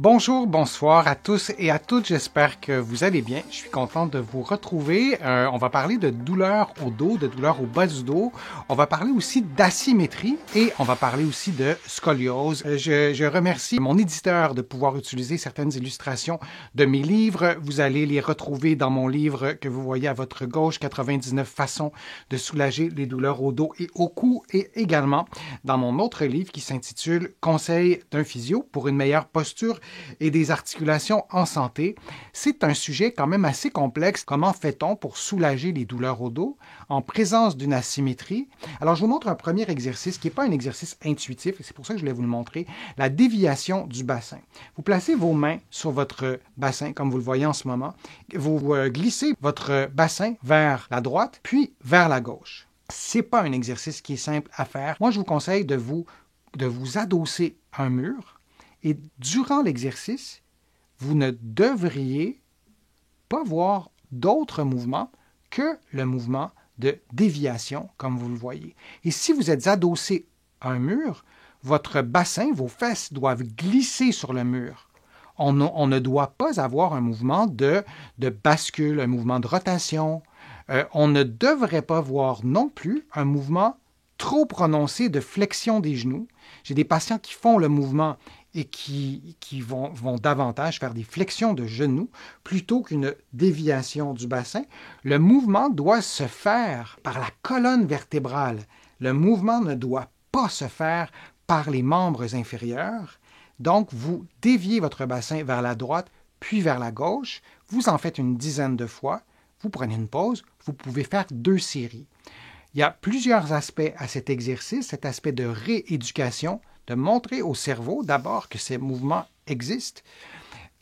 Bonjour, bonsoir à tous et à toutes, j'espère que vous allez bien. Je suis content de vous retrouver. On va parler de douleurs au dos, de douleurs au bas du dos. On va parler aussi d'asymétrie et on va parler aussi de scoliose. Je remercie mon éditeur de pouvoir utiliser certaines illustrations de mes livres. Vous allez les retrouver dans mon livre que vous voyez à votre gauche, 99 façons de soulager les douleurs au dos et au cou, et également dans mon autre livre qui s'intitule Conseils d'un physio pour une meilleure posture et des articulations en santé. C'est un sujet quand même assez complexe. Comment fait-on pour soulager les douleurs au dos en présence d'une asymétrie? Alors, je vous montre un premier exercice qui n'est pas un exercice intuitif, et c'est pour ça que je voulais vous le montrer, la déviation du bassin. Vous placez vos mains sur votre bassin, comme vous le voyez en ce moment. Vous glissez votre bassin vers la droite, puis vers la gauche. Ce n'est pas un exercice qui est simple à faire. Moi, je vous conseille de vous adosser à un mur. Et durant l'exercice, vous ne devriez pas voir d'autres mouvements que le mouvement de déviation, comme vous le voyez. Et si vous êtes adossé à un mur, votre bassin, vos fesses doivent glisser sur le mur. On ne doit pas avoir un mouvement de bascule, un mouvement de rotation. On ne devrait pas voir non plus un mouvement trop prononcé de flexion des genoux. J'ai des patients qui font le mouvement et qui vont davantage faire des flexions de genoux plutôt qu'une déviation du bassin. Le mouvement doit se faire par la colonne vertébrale. Le mouvement ne doit pas se faire par les membres inférieurs. Donc, vous déviez votre bassin vers la droite, puis vers la gauche. Vous en faites une dizaine de fois. Vous prenez une pause. Vous pouvez faire 2 séries. Il y a plusieurs aspects à cet exercice, cet aspect de rééducation, de montrer au cerveau d'abord que ces mouvements existent.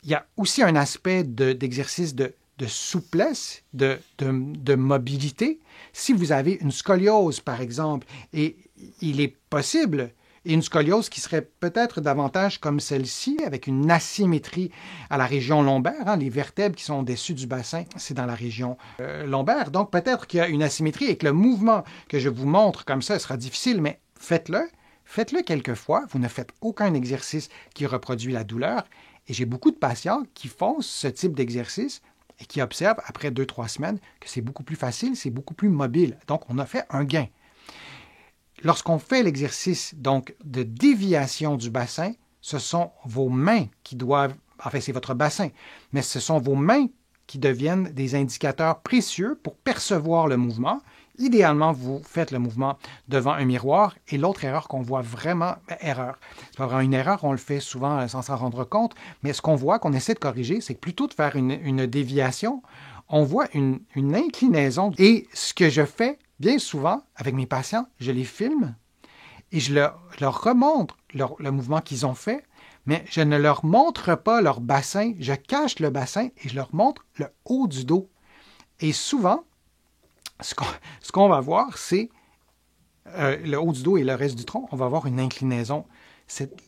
Il y a aussi un aspect d'exercice de souplesse, de mobilité. Si vous avez une scoliose, par exemple, et il est possible, et une scoliose qui serait peut-être davantage comme celle-ci, avec une asymétrie à la région lombaire. Les vertèbres qui sont au-dessus du bassin, c'est dans la région lombaire. Donc peut-être qu'il y a une asymétrie et que le mouvement que je vous montre comme ça sera difficile, mais faites-le. Faites-le quelques fois. Vous ne faites aucun exercice qui reproduit la douleur. Et j'ai beaucoup de patients qui font ce type d'exercice et qui observent après 2-3 semaines que c'est beaucoup plus facile, c'est beaucoup plus mobile. Donc on a fait un gain. Lorsqu'on fait l'exercice donc de déviation du bassin, ce sont vos mains qui doivent, enfin c'est votre bassin, mais ce sont vos mains qui deviennent des indicateurs précieux pour percevoir le mouvement. Idéalement, vous faites le mouvement devant un miroir. Et l'autre erreur qu'on voit vraiment, erreur, c'est pas vraiment une erreur, on le fait souvent sans s'en rendre compte, mais ce qu'on voit, qu'on essaie de corriger, c'est que plutôt de faire une déviation, on voit une inclinaison. Et ce que je fais bien souvent avec mes patients, je les filme et je leur remontre le mouvement qu'ils ont fait, mais je ne leur montre pas leur bassin, je cache le bassin et je leur montre le haut du dos. Et souvent, ce qu'on va voir, c'est le haut du dos et le reste du tronc, on va avoir une inclinaison.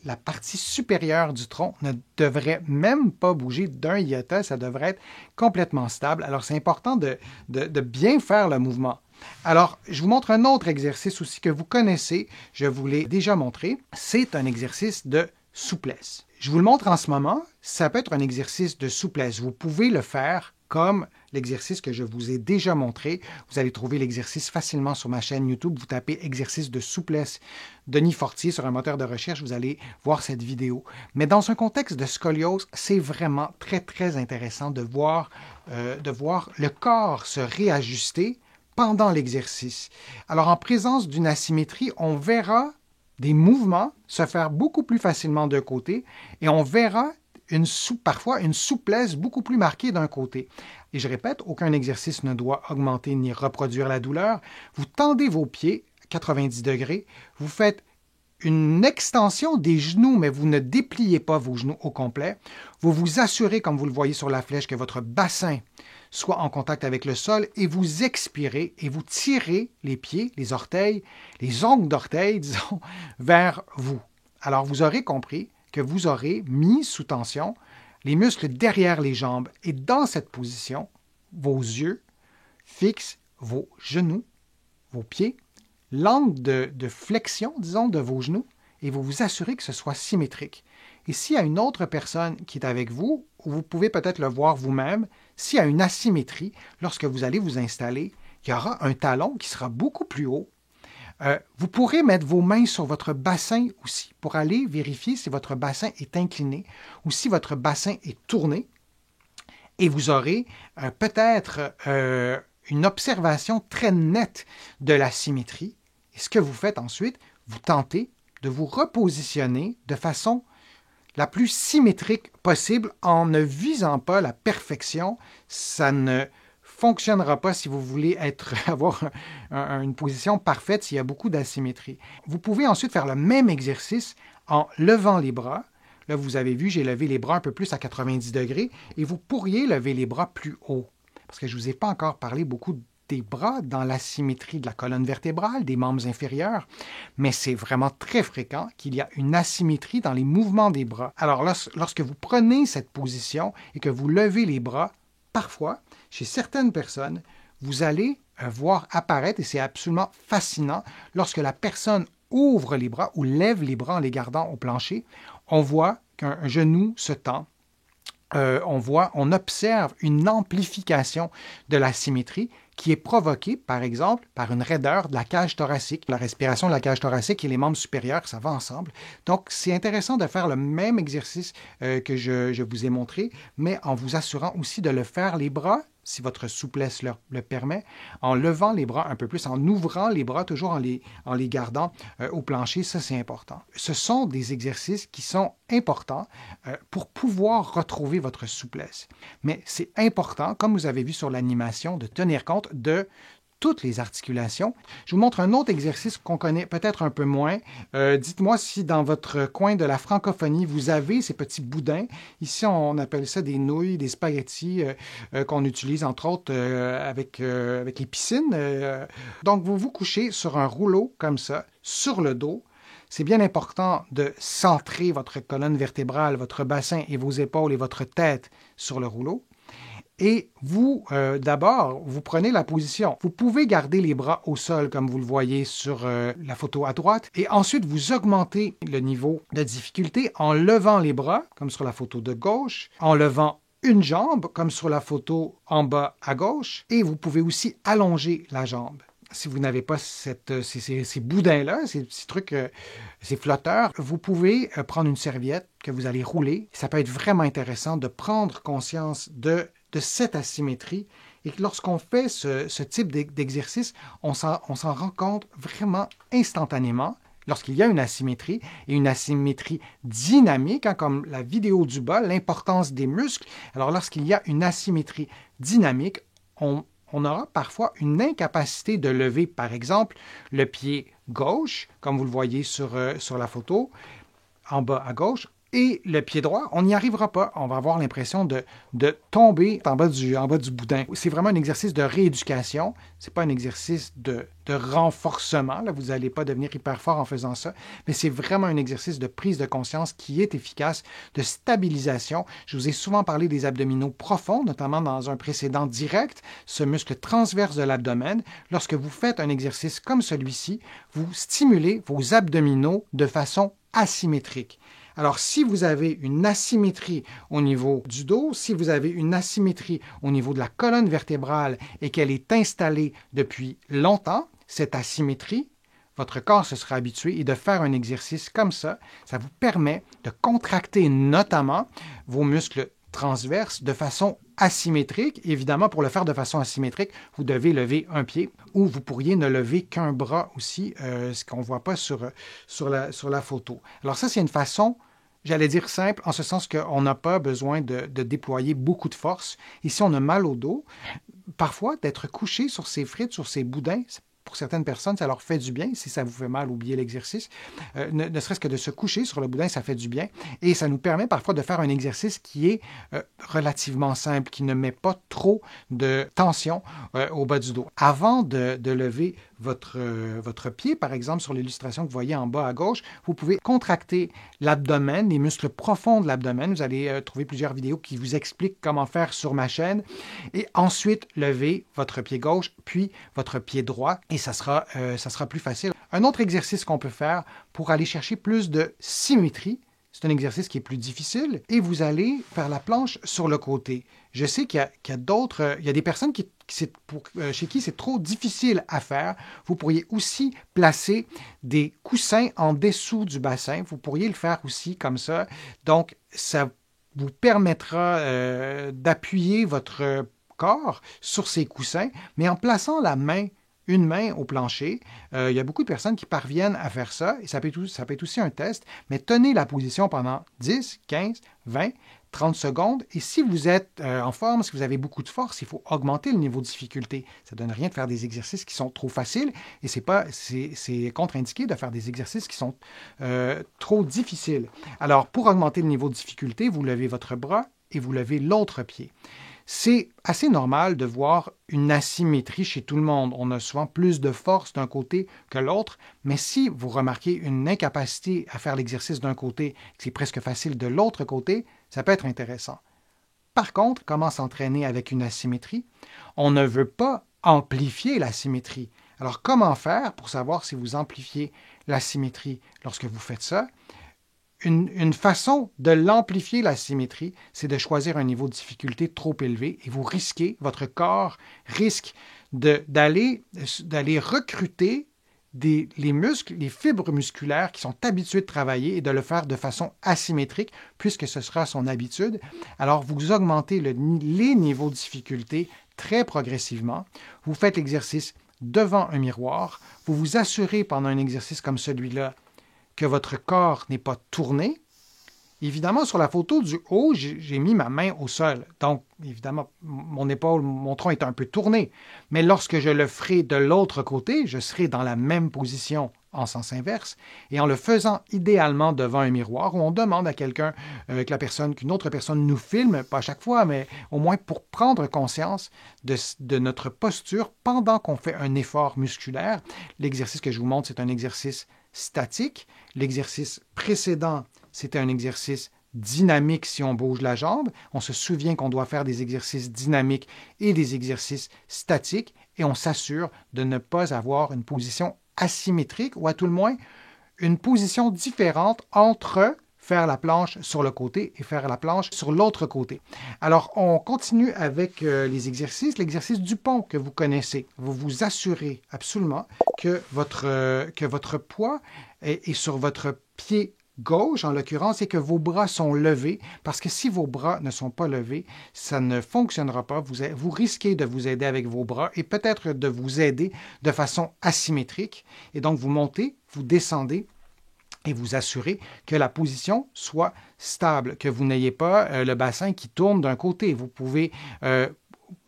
La partie supérieure du tronc ne devrait même pas bouger d'un iota, ça devrait être complètement stable. Alors, c'est important de bien faire le mouvement. Alors, je vous montre un autre exercice aussi que vous connaissez, je vous l'ai déjà montré. C'est un exercice de souplesse. Je vous le montre en ce moment, ça peut être un exercice de souplesse. Vous pouvez le faire comme l'exercice que je vous ai déjà montré. Vous allez trouver l'exercice facilement sur ma chaîne YouTube. Vous tapez « Exercice de souplesse Denis Fortier » sur un moteur de recherche, vous allez voir cette vidéo. Mais dans un contexte de scoliose, c'est vraiment très, très intéressant de voir le corps se réajuster pendant l'exercice. Alors, en présence d'une asymétrie, on verra des mouvements se faire beaucoup plus facilement d'un côté et on verra parfois une souplesse beaucoup plus marquée d'un côté. Et je répète, aucun exercice ne doit augmenter ni reproduire la douleur. Vous tendez vos pieds à 90 degrés, vous faites une extension des genoux, mais vous ne dépliez pas vos genoux au complet. Vous vous assurez, comme vous le voyez sur la flèche, que votre bassin soit en contact avec le sol et vous expirez et vous tirez les pieds, les orteils, les ongles d'orteil, disons, vers vous. Alors, vous aurez compris que vous aurez mis sous tension les muscles derrière les jambes. Et dans cette position, vos yeux fixent vos genoux, vos pieds, l'angle de flexion, disons, de vos genoux, et vous vous assurez que ce soit symétrique. Et s'il y a une autre personne qui est avec vous, vous pouvez peut-être le voir vous-même, s'il y a une asymétrie, lorsque vous allez vous installer, il y aura un talon qui sera beaucoup plus haut. Vous pourrez mettre vos mains sur votre bassin aussi pour aller vérifier si votre bassin est incliné ou si votre bassin est tourné. Et vous aurez peut-être une observation très nette de la symétrie. Et ce que vous faites ensuite, vous tentez de vous repositionner de façon la plus symétrique possible en ne visant pas la perfection. Ça ne fonctionnera pas si vous voulez avoir une position parfaite s'il y a beaucoup d'asymétrie. Vous pouvez ensuite faire le même exercice en levant les bras. Là, vous avez vu, j'ai levé les bras un peu plus à 90 degrés et vous pourriez lever les bras plus haut. Parce que je ne vous ai pas encore parlé beaucoup des bras dans l'asymétrie de la colonne vertébrale, des membres inférieurs, mais c'est vraiment très fréquent qu'il y a une asymétrie dans les mouvements des bras. Alors, lorsque vous prenez cette position et que vous levez les bras, parfois, chez certaines personnes, vous allez voir apparaître, et c'est absolument fascinant, lorsque la personne ouvre les bras ou lève les bras en les gardant au plancher, on voit qu'un genou se tend. On observe une amplification de la symétrie qui est provoquée, par exemple, par une raideur de la cage thoracique. La respiration de la cage thoracique et les membres supérieurs, ça va ensemble. Donc, c'est intéressant de faire le même exercice que je vous ai montré, mais en vous assurant aussi de le faire les bras, si votre souplesse le permet, en levant les bras un peu plus, en ouvrant les bras, toujours en les gardant au plancher, ça c'est important. Ce sont des exercices qui sont importants pour pouvoir retrouver votre souplesse. Mais c'est important, comme vous avez vu sur l'animation, de tenir compte de toutes les articulations. Je vous montre un autre exercice qu'on connaît peut-être un peu moins. Dites-moi si dans votre coin de la francophonie, vous avez ces petits boudins. Ici, on appelle ça des nouilles, des spaghettis qu'on utilise entre autres avec les piscines. Donc, vous vous couchez sur un rouleau comme ça, sur le dos. C'est bien important de centrer votre colonne vertébrale, votre bassin et vos épaules et votre tête sur le rouleau. Et vous, d'abord, vous prenez la position. Vous pouvez garder les bras au sol, comme vous le voyez sur la photo à droite, et ensuite vous augmentez le niveau de difficulté en levant les bras, comme sur la photo de gauche, en levant une jambe, comme sur la photo en bas à gauche, et vous pouvez aussi allonger la jambe. Si vous n'avez pas ces boudins-là, ces petits trucs, ces flotteurs, vous pouvez prendre une serviette que vous allez rouler. Ça peut être vraiment intéressant de prendre conscience de cette asymétrie et que lorsqu'on fait ce type d'exercice, on s'en rend compte vraiment instantanément lorsqu'il y a une asymétrie et une asymétrie dynamique, hein, comme la vidéo du bas, l'importance des muscles. Alors lorsqu'il y a une asymétrie dynamique, on aura parfois une incapacité de lever, par exemple, le pied gauche, comme vous le voyez sur la photo, en bas à gauche, et le pied droit, on n'y arrivera pas. On va avoir l'impression de tomber en bas du boudin. C'est vraiment un exercice de rééducation. Ce n'est pas un exercice de renforcement. Là, vous n'allez pas devenir hyper fort en faisant ça, mais c'est vraiment un exercice de prise de conscience qui est efficace, de stabilisation. Je vous ai souvent parlé des abdominaux profonds, notamment dans un précédent direct, ce muscle transverse de l'abdomen. Lorsque vous faites un exercice comme celui-ci, vous stimulez vos abdominaux de façon asymétrique. Alors, si vous avez une asymétrie au niveau du dos, si vous avez une asymétrie au niveau de la colonne vertébrale et qu'elle est installée depuis longtemps, cette asymétrie, votre corps se sera habitué et de faire un exercice comme ça vous permet de contracter notamment vos muscles transverses de façon asymétrique. Évidemment, pour le faire de façon asymétrique, vous devez lever un pied ou vous pourriez ne lever qu'un bras aussi, ce qu'on ne voit pas sur la photo. Alors ça, c'est une façon, j'allais dire simple, en ce sens qu'on n'a pas besoin de déployer beaucoup de force. Et si on a mal au dos, parfois, d'être couché sur ses frites, sur ses boudins, pour certaines personnes, ça leur fait du bien. Si ça vous fait mal, oubliez l'exercice. Ne serait-ce que de se coucher sur le boudin, ça fait du bien. Et ça nous permet parfois de faire un exercice qui est relativement simple, qui ne met pas trop de tension au bas du dos. Avant de lever votre pied, par exemple, sur l'illustration que vous voyez en bas à gauche, vous pouvez contracter l'abdomen, les muscles profonds de l'abdomen. Vous allez trouver plusieurs vidéos qui vous expliquent comment faire sur ma chaîne. Et ensuite, lever votre pied gauche, puis votre pied droit. Et ça sera plus facile. Un autre exercice qu'on peut faire pour aller chercher plus de symétrie, c'est un exercice qui est plus difficile, et vous allez faire la planche sur le côté. Je sais qu'il y a d'autres, il y a des personnes chez qui c'est trop difficile à faire. Vous pourriez aussi placer des coussins en dessous du bassin. Vous pourriez le faire aussi comme ça. Donc, ça vous permettra d'appuyer votre corps sur ces coussins, mais en plaçant une main au plancher. Il y a beaucoup de personnes qui parviennent à faire ça, et ça peut être aussi un test, mais tenez la position pendant 10, 15, 20, 30 secondes, et si vous êtes en forme, si vous avez beaucoup de force, il faut augmenter le niveau de difficulté. Ça ne donne rien de faire des exercices qui sont trop faciles, et c'est contre-indiqué de faire des exercices qui sont trop difficiles. Alors, pour augmenter le niveau de difficulté, vous levez votre bras et vous levez l'autre pied. C'est assez normal de voir une asymétrie chez tout le monde. On a souvent plus de force d'un côté que l'autre, mais si vous remarquez une incapacité à faire l'exercice d'un côté, que c'est presque facile de l'autre côté, ça peut être intéressant. Par contre, comment s'entraîner avec une asymétrie? On ne veut pas amplifier l'asymétrie. Alors, comment faire pour savoir si vous amplifiez l'asymétrie lorsque vous faites ça? Une façon de l'amplifier, la symétrie, c'est de choisir un niveau de difficulté trop élevé et votre corps risque d'aller recruter les muscles, les fibres musculaires qui sont habitués de travailler et de le faire de façon asymétrique puisque ce sera son habitude. Alors, vous augmentez les niveaux de difficulté très progressivement. Vous faites l'exercice devant un miroir. Vous vous assurez pendant un exercice comme celui-là que votre corps n'est pas tourné. Évidemment, sur la photo du haut, j'ai mis ma main au sol. Donc, évidemment, mon tronc est un peu tourné. Mais lorsque je le ferai de l'autre côté, je serai dans la même position en sens inverse. Et en le faisant idéalement devant un miroir, où on demande à quelqu'un, qu'une autre personne nous filme, pas à chaque fois, mais au moins pour prendre conscience de notre posture pendant qu'on fait un effort musculaire. L'exercice que je vous montre, c'est un exercice statique. L'exercice précédent, c'était un exercice dynamique si on bouge la jambe. On se souvient qu'on doit faire des exercices dynamiques et des exercices statiques et on s'assure de ne pas avoir une position asymétrique ou à tout le moins une position différente entre faire la planche sur le côté et faire la planche sur l'autre côté. Alors, on continue avec les exercices. L'exercice du pont que vous connaissez. Vous vous assurez absolument que votre poids est sur votre pied gauche, en l'occurrence, et que vos bras sont levés, parce que si vos bras ne sont pas levés, ça ne fonctionnera pas. Vous risquez de vous aider avec vos bras et peut-être de vous aider de façon asymétrique. Et donc, vous montez, vous descendez, et vous assurez que la position soit stable, que vous n'ayez pas le bassin qui tourne d'un côté. Vous pouvez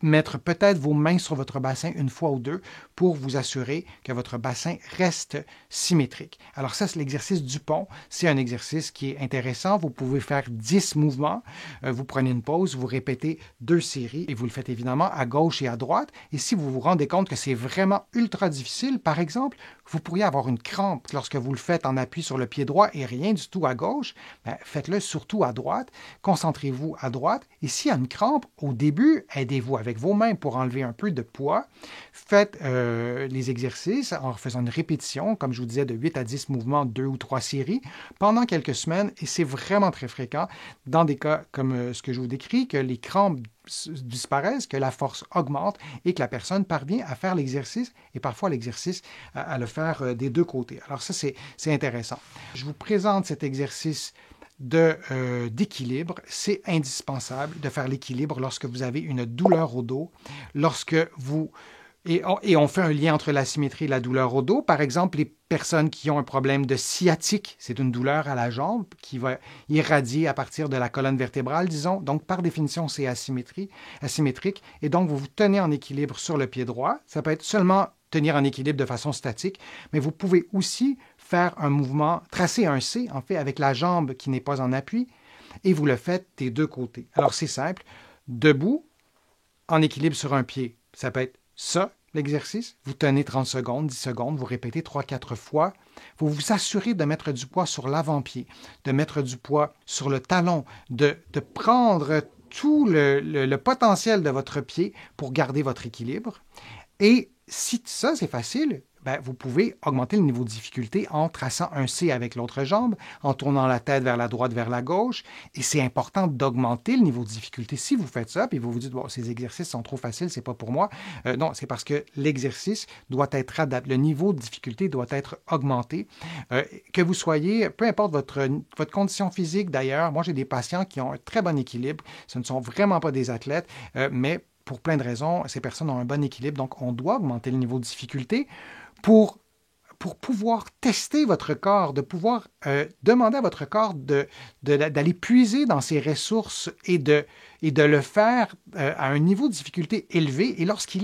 mettre peut-être vos mains sur votre bassin une fois ou deux pour vous assurer que votre bassin reste symétrique. Alors ça, c'est l'exercice du pont. C'est un exercice qui est intéressant. Vous pouvez faire 10 mouvements. Vous prenez une pause, vous répétez 2 séries et vous le faites évidemment à gauche et à droite. Et si vous vous rendez compte que c'est vraiment ultra difficile, par exemple, vous pourriez avoir une crampe lorsque vous le faites en appui sur le pied droit et rien du tout à gauche. Faites-le surtout à droite. Concentrez-vous à droite. Et s'il y a une crampe, au début, aidez-vous avec vos mains pour enlever un peu de poids. Faites les exercices en faisant une répétition, comme je vous disais, de 8 à 10 mouvements, 2 ou 3 séries, pendant quelques semaines. Et c'est vraiment très fréquent dans des cas comme ce que je vous décris, que les crampes disparaissent, que la force augmente et que la personne parvient à faire l'exercice et parfois l'exercice à le faire des deux côtés. Alors ça, c'est intéressant. Je vous présente cet exercice d'équilibre. C'est indispensable de faire l'équilibre lorsque vous avez une douleur au dos, et on fait un lien entre la symétrie et la douleur au dos. Par exemple, les personnes qui ont un problème de sciatique, c'est une douleur à la jambe qui va irradier à partir de la colonne vertébrale, disons. Donc, par définition, c'est asymétrique. Et donc, vous vous tenez en équilibre sur le pied droit. Ça peut être seulement tenir en équilibre de façon statique, mais vous pouvez aussi faire un mouvement, tracer un C, en fait, avec la jambe qui n'est pas en appui, et vous le faites des deux côtés. Alors, c'est simple. Debout, en équilibre sur un pied. Ça peut être ça, l'exercice. Vous tenez 30 secondes, 10 secondes, vous répétez 3-4 fois. Vous vous assurez de mettre du poids sur l'avant-pied, de mettre du poids sur le talon, de prendre tout le potentiel de votre pied pour garder votre équilibre. Et si ça, c'est facile, ben, vous pouvez augmenter le niveau de difficulté en traçant un C avec l'autre jambe, en tournant la tête vers la droite, vers la gauche. Et c'est important d'augmenter le niveau de difficulté. Si vous faites ça, puis vous vous dites, bon, ces exercices sont trop faciles, c'est pas pour moi. Non, c'est parce que l'exercice doit être adapté. Le niveau de difficulté doit être augmenté. Que vous soyez, peu importe votre condition physique d'ailleurs, moi j'ai des patients qui ont un très bon équilibre. Ce ne sont vraiment pas des athlètes, mais pour plein de raisons, ces personnes ont un bon équilibre. Donc, on doit augmenter le niveau de difficulté pour pouvoir tester votre corps, de pouvoir demander à votre corps d'aller puiser dans ses ressources et de le faire à un niveau de difficulté élevé. Et lorsqu'il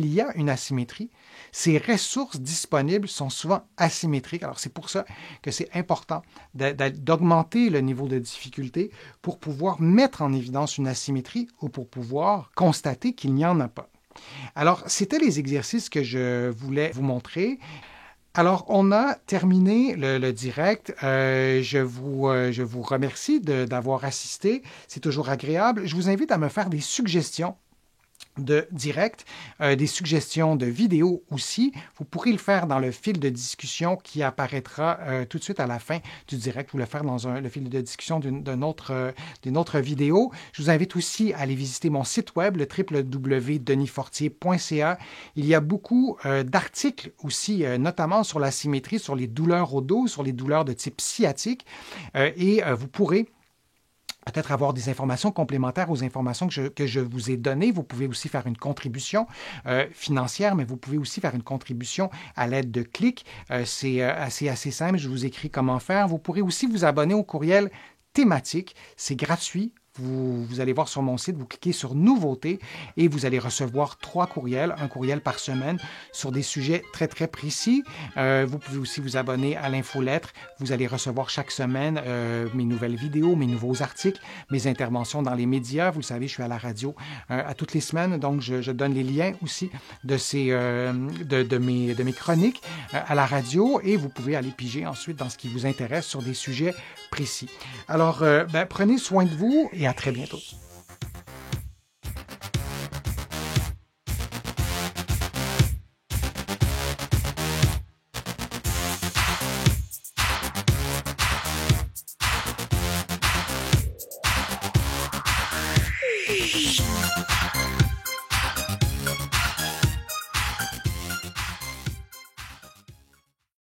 y a une asymétrie, ces ressources disponibles sont souvent asymétriques. Alors, c'est pour ça que c'est important d'augmenter le niveau de difficulté pour pouvoir mettre en évidence une asymétrie ou pour pouvoir constater qu'il n'y en a pas. Alors, c'était les exercices que je voulais vous montrer. Alors, on a terminé le direct. Je vous remercie d'avoir assisté. C'est toujours agréable. Je vous invite à me faire des suggestions de direct, des suggestions de vidéos aussi. Vous pourrez le faire dans le fil de discussion qui apparaîtra tout de suite à la fin du direct. Vous le faire dans le fil de discussion d'une autre vidéo. Je vous invite aussi à aller visiter mon site web, le www.denisfortier.ca. Il y a beaucoup d'articles aussi, notamment sur la symétrie, sur les douleurs au dos, sur les douleurs de type sciatique. Et vous pourrez peut-être avoir des informations complémentaires aux informations que je vous ai données. Vous pouvez aussi faire une contribution financière, mais vous pouvez aussi faire une contribution à l'aide de clics. C'est assez simple. Je vous écris comment faire. Vous pourrez aussi vous abonner au courriel thématique. C'est gratuit. Vous allez voir sur mon site, vous cliquez sur Nouveautés et vous allez recevoir 3 courriels, un courriel par semaine sur des sujets très, très précis. Vous pouvez aussi vous abonner à l'infolettre. Vous allez recevoir chaque semaine mes nouvelles vidéos, mes nouveaux articles, mes interventions dans les médias. Vous le savez, je suis à la radio à toutes les semaines, donc je donne les liens aussi de mes chroniques à la radio et vous pouvez aller piger ensuite dans ce qui vous intéresse sur des sujets précis. Alors, prenez soin de vous et à très bientôt.